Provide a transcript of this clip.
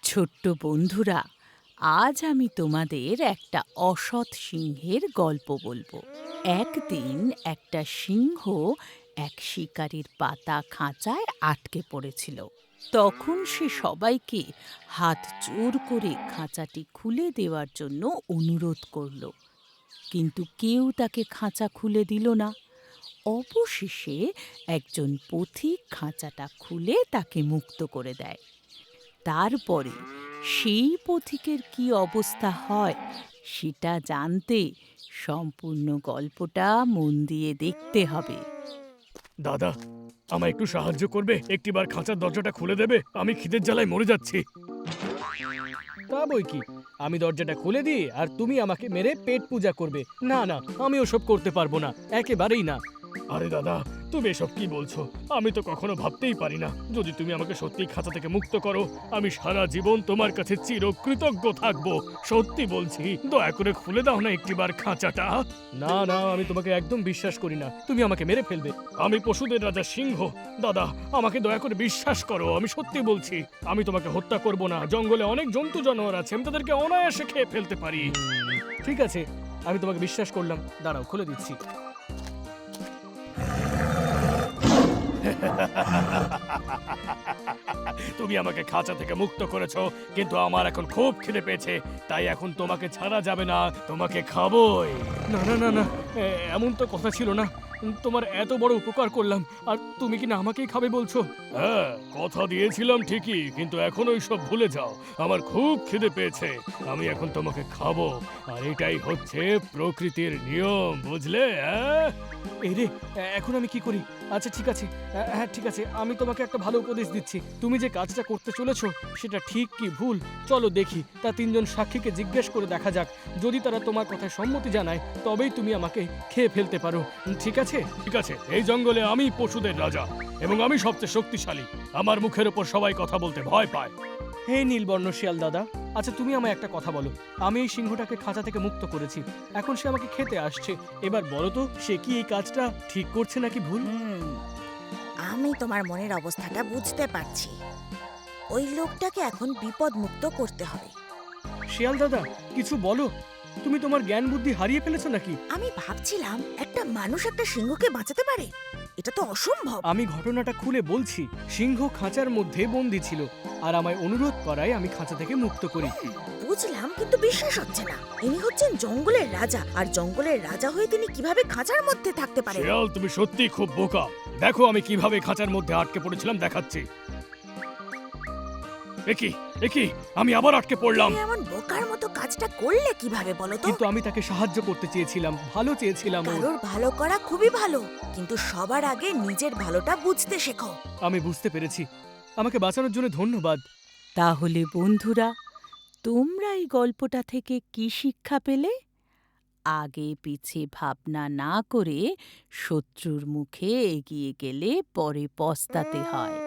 ছোট্ট বন্ধুরা, আজ আমি তোমাদের একটা অসৎ সিংহের গল্প বলবো। একদিন একটা সিংহ এক শিকারীর পাতা খাঁচায় আটকে পড়েছিল। তখন সে সবাইকে হাত জোর করে খাঁচাটি খুলে দেওয়ার জন্য অনুরোধ করল, কিন্তু কেউ তাকে খাঁচা খুলে দিল না। অবশেষে একজন পথিক খাঁচাটা খুলে তাকে মুক্ত করে দেয়। তারপরে সেই পথিকের কি অবস্থা হয় সেটা জানতে সম্পূর্ণ গল্পটা মন দিয়ে দেখতে হবে। দাদা, আমায় একটু সাহায্য করবে? একটিবার খাঁচার দরজাটা খুলে দেবে? আমি খিদের জ্বালায় মরে যাচ্ছি। তা বই কি, আমি দরজাটা খুলে দিই আর তুমি আমাকে মেরে পেট পূজা করবে? না না, আমি ওসব করতে পারবো না, একেবারেই না। আরে দাদা, তুমি এসব কি বলছো? আমি তো কখনো ভাবতেই পারি না, যদি তুমি আমাকে সত্যি খাঁচা থেকে মুক্ত করো, আমি সারা জীবন তোমার কাছে চিরকৃতজ্ঞ থাকবো। সত্যি বলছি, দয়া করে খুলে দাও না একটিবার খাঁচাটা। না না, আমি তোমাকে একদম বিশ্বাস করি না, তুমি আমাকে মেরে ফেলবে। আমি পশুদের রাজা সিংহ। দাদা, আমাকে দয়া করে বিশ্বাস করো, আমি সত্যি বলছি। আমি তোমাকে হত্যা করব না। জঙ্গলে অনেক জন্তু জানোয়ার আছে, আমি তাদেরকে অনায়াসে খেয়ে ফেলতে পারি। ঠিক আছে, আমি তোমাকে বিশ্বাস করলাম, দাঁড়াও খুলে দিচ্ছি। তুমি আমাকে খাঁচা থেকে মুক্ত করেছো, কিন্তু আমার এখন খুব খিদে পেয়েছে, তাই এখন তোমাকে ছাড়া যাবে না, তোমাকে খাবোই। না না না না, এমন তো কথা ছিল না। তোমার এত বড় উপকার করলাম, আর তুমি কি না আমাকেই খাবে বলছো? হ্যাঁ, কথা দিয়েছিলাম ঠিকই, কিন্তু এখন ওই সব ভুলে যাও। আমার খুব খিদে পেয়েছে, আমি এখন তোমাকে খাবো। আর এটাই হচ্ছে প্রকৃতির নিয়ম, বুঝলে? হ্যাঁ, এই রে, এখন আমি কি করি? আচ্ছা ঠিক আছে, হ্যাঁ ঠিক আছে, আমি তোমাকে একটা ভালো উপদেশ দিচ্ছি। তুমি যে কাজটা করতে চলেছো সেটা ঠিক কি ভুল চলো দেখি, তা তিনজন সাক্ষীকে জিজ্ঞেস করে দেখা যাক। যদি তারা তোমার কথায় সম্মতি জানায় তবেই তুমি আমাকে খেয়ে ফেলতে পারো, ঠিক আছে? ঠিক আছে। এই জঙ্গলে আমি পশুদের রাজা এবং আমি সবচেয়ে শক্তিশালী। আমার মুখের ওপর সবাই কথা বলতে ভয় পায়। হে নীলবর্ণ শিয়াল দাদা, আচ্ছা তুমি আমায় একটা কথা বলো। আমি এই সিংহটাকে খাঁচা থেকে মুক্ত করেছি, এখন সে আমাকে খেতে আসছে। এবার বলো তো, সে কি এই কাজটা ঠিক করছে নাকি ভুল? আমি তোমার মনের অবস্থাটা বুঝতে পারছি। ওই লোকটাকে এখন বিপদ মুক্ত করতে হবে। শিয়াল দাদা, কিছু বলো। তুমি তোমার জ্ঞান বুদ্ধি হারিয়ে ফেলেছো নাকি? আমি ভাবছিলাম একটা মানুষ একটা সিংহকে বাঁচাতে পারে, এটা তো অসম্ভব। আমি ঘটনাটা খুলে বলছি। সিংহ খাঁচার মধ্যে বন্দি ছিল, আর আমায় অনুরোধ করায় আমি খাঁচা থেকে মুক্ত করি। বুঝলাম, কিন্তু বিশ্বাস হচ্ছে না। ইনি হচ্ছেন জঙ্গলের রাজা, আর জঙ্গলের রাজা হয়ে তিনি কিভাবে খাঁচার মধ্যে থাকতে পারেন? শিয়াল, তুমি সত্যি খুব বোকা। দেখো আমি কিভাবে খাঁচার মধ্যে আটকে পড়েছিলাম, দেখাচ্ছি। একি একি, আমি আবার আটকে পড়লাম। তুমি এমন বোকার মতো কাজটা করলে কিভাবে বলো তো? কিন্তু আমি তাকে সাহায্য করতে চেয়েছিলাম, ভালো চেয়েছিলাম ওর। কারোর ভালো করা খুবই ভালো, কিন্তু সবার আগে নিজের ভালোটা বুঝতে শেখো। আমি বুঝতে পেরেছি, আমাকে বাঁচানোর জন্য ধন্যবাদ। তাহলে বন্ধুরা, তোমরা এই গল্পটা থেকে কি শিক্ষা পেলে? আগে পিছে ভাবনা না করে শত্রুর মুখে এগিয়ে গেলে পরে পস্তাতে হয়।